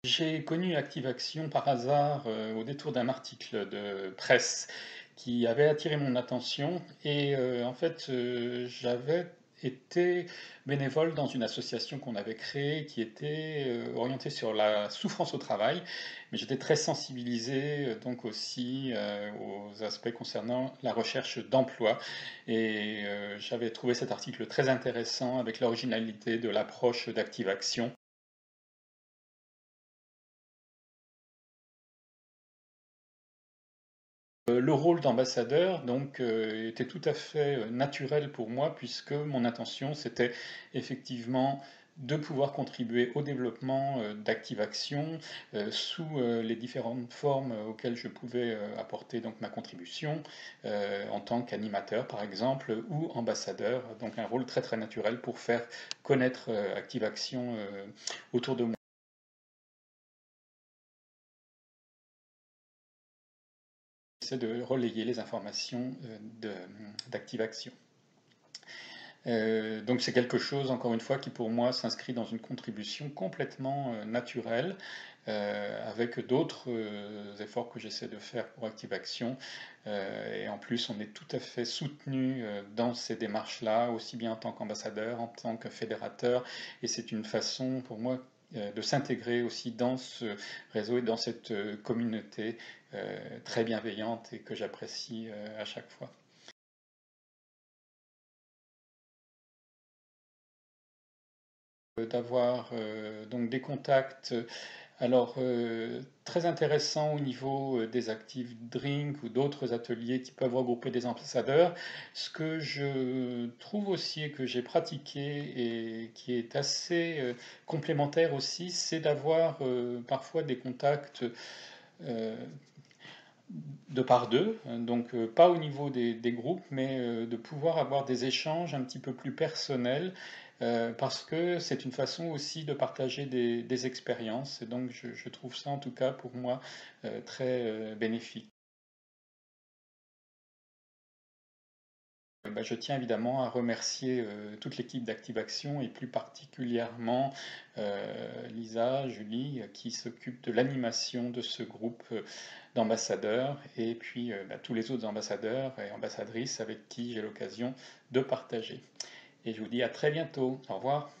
J'ai connu ActiveAction par hasard au détour d'un article de presse qui avait attiré mon attention et en fait j'avais été bénévole dans une association qu'on avait créée qui était orientée sur la souffrance au travail, mais j'étais très sensibilisé donc aussi aux aspects concernant la recherche d'emploi et j'avais trouvé cet article très intéressant avec l'originalité de l'approche d'ActiveAction. Le rôle d'ambassadeur donc était tout à fait naturel pour moi puisque mon intention c'était effectivement de pouvoir contribuer au développement d'ActiveAction sous les différentes formes auxquelles je pouvais apporter donc ma contribution en tant qu'animateur par exemple ou ambassadeur, donc un rôle très très naturel pour faire connaître ActiveAction autour de moi. C'est de relayer les informations d'ActiveAction. Donc c'est quelque chose, encore une fois, qui pour moi s'inscrit dans une contribution complètement naturelle, avec d'autres efforts que j'essaie de faire pour ActiveAction. Et en plus, on est tout à fait soutenu dans ces démarches-là, aussi bien en tant qu'ambassadeur, en tant que fédérateur. Et c'est une façon pour moi de s'intégrer aussi dans ce réseau et dans cette communauté très bienveillante et que j'apprécie à chaque fois. D'avoir donc des contacts alors très intéressants au niveau des active drinks ou d'autres ateliers qui peuvent regrouper des ambassadeurs. Ce que je trouve aussi et que j'ai pratiqué et qui est assez complémentaire aussi, c'est d'avoir parfois des contacts euh, de par deux, donc pas au niveau des groupes, mais de pouvoir avoir des échanges un petit peu plus personnels, parce que c'est une façon aussi de partager des expériences, et donc je trouve ça en tout cas pour moi très bénéfique. Bah, je tiens évidemment à remercier toute l'équipe d'ActiveAction et plus particulièrement Lisa, Julie, qui s'occupe de l'animation de ce groupe d'ambassadeurs et puis bah, tous les autres ambassadeurs et ambassadrices avec qui j'ai l'occasion de partager. Et je vous dis à très bientôt. Au revoir.